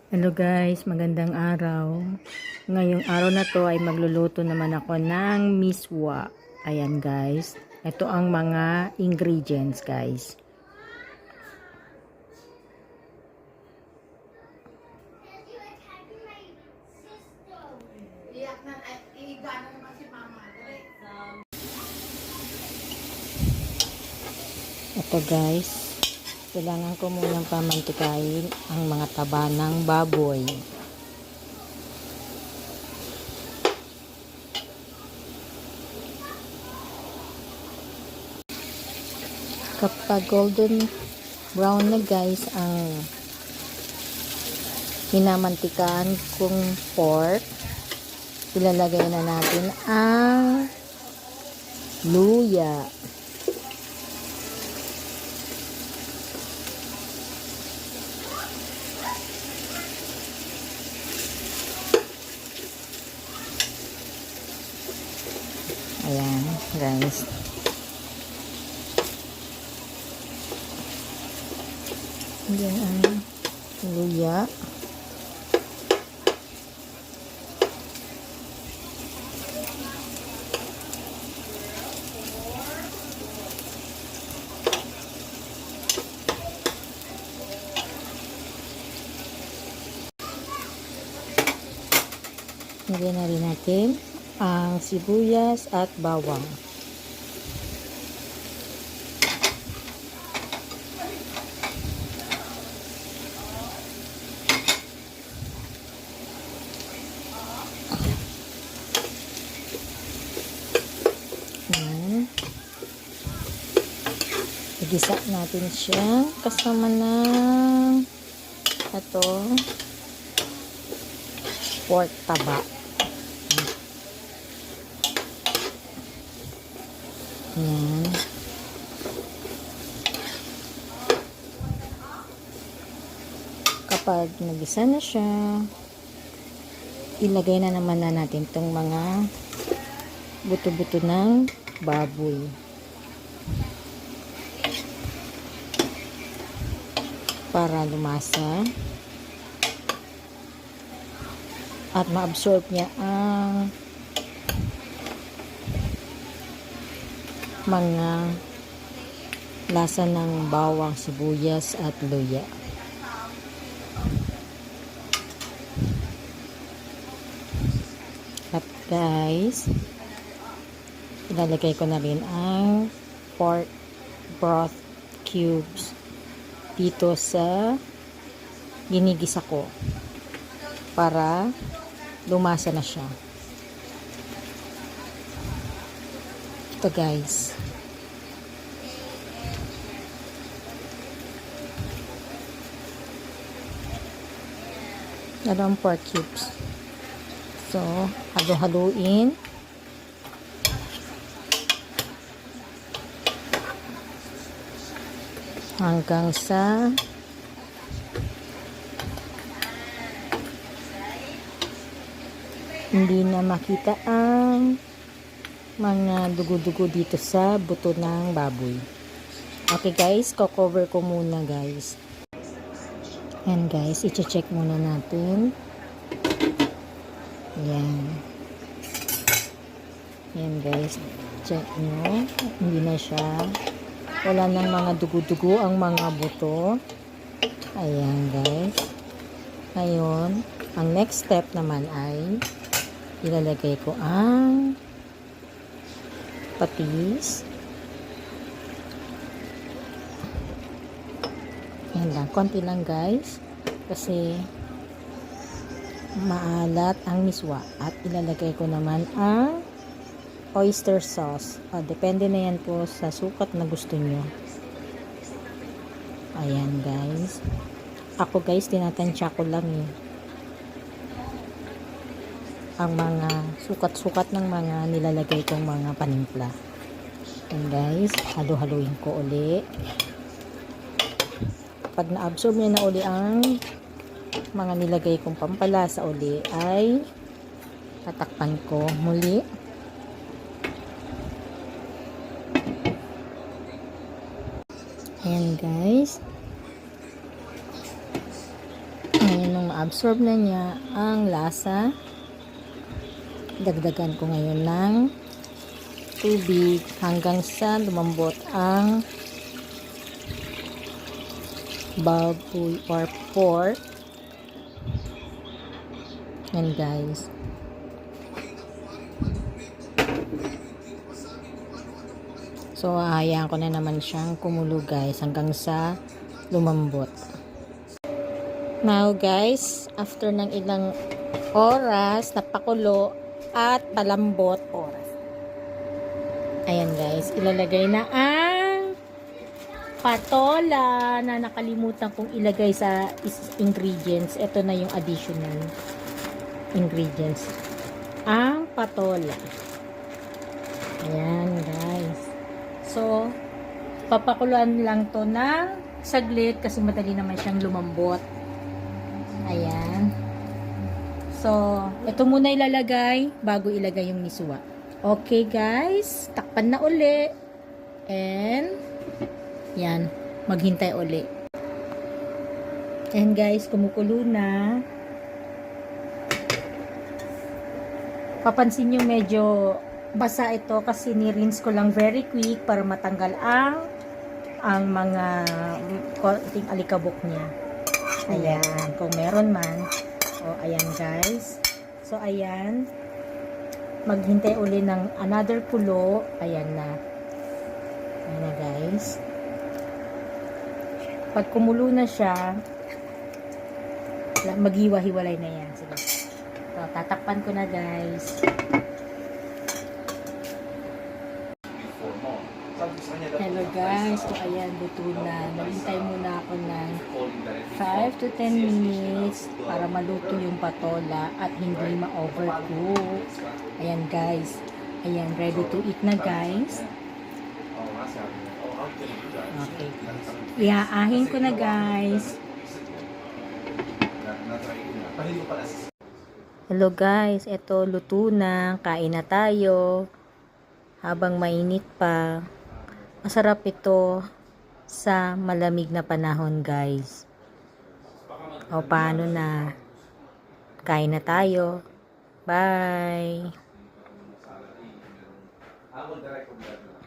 Hello guys, magandang araw. Ngayong araw na to ay magluluto naman ako ng miswa. Ayan guys, ito ang mga ingredients guys. Ito guys, kailangan ko munang pamantikain ang mga taba ng baboy. Kapag golden brown na guys ang minamantikan kong pork, ilalagay na natin ang luya. Ayan guys. Yan ang luya. Lagyan na rin natin ang sibuyas at bawang. Igisa natin siya kasama ng ito pork taba. Yan. Kapag nagisa na siya, ilagay na naman na natin itong mga buto-buto ng baboy. Para lumasa at ma-absorb niya ang mga lasa ng bawang, sibuyas at luya. At guys, ilalagay ko na rin ang pork broth cubes dito sa ginigisa ko para lumasa na siya. Ito guys. Dalawang pork cubes. So, halo-haluin. Hanggang sa hindi na makita ang mga dugo-dugo dito sa buto ng baboy. Okay guys, ko-cover ko muna guys. Yan guys, i-check muna natin. Yan. Yan guys, check nyo. Hindi na siya. Wala nang mga dugo-dugo ang mga buto. Ayan guys. Ngayon, ang next step naman ay ilalagay ko ang patis. Ayan lang, konti lang guys. Kasi maalat ang miswa. At ilalagay ko naman ang oyster sauce. Depende na yan po sa sukat na gusto nyo. Ayan guys. Ako guys, tinatansya ko lang ang mga sukat-sukat ng mga nilalagay kong mga panimpla. Ayan guys, halo-haluin ko uli. Pag na-absorb niya na uli ang mga nilagay kong pampalasa uli, ay tatakpan ko muli. Ayan guys. Ngayon nung ma-absorb na niya ang lasa, dagdagan ko ngayon ng tubig hanggang sa lumambot ang baboy or pork. Yan guys. So, hahayaan ko na naman siyang kumulo guys hanggang sa lumambot. Now guys, after ng ilang oras, napakulo at palambot oras. Ayan guys, ilalagay na ang patola na nakalimutan kong ilagay sa ingredients. Ito na yung additional ingredients. Ang patola. Ayan guys. So, papakuluan lang to ng saglit kasi madali naman siyang lumambot. Ayan. So, ito muna ilalagay bago ilagay yung miswa. Okay guys, takpan na uli. And, yan, maghintay uli. And guys, kumukulo na. Papansin nyo medyo basa ito kasi ni-rinse ko lang very quick para matanggal ang mga konting alikabok niya. Ayan, kung meron man. O, ayan guys. So, ayan. Maghintay uli ng another kulo. Ayan na. Ayan na guys. Pag kumulo na siya, maghiwa-hiwalay na yan. Sige. So, tatakpan ko na guys. Hello guys, so ayan, luto na. Naghintay muna ako ng 5 to 10 minutes para maluto yung patola at hindi ma-overcook. Ayan guys, ayan, ready to eat na guys. Okay, iaahin ko na guys. Hello guys, eto luto na, kain na tayo habang mainit pa. Masarap ito sa malamig na panahon guys. O paano na? Kain na tayo. Bye!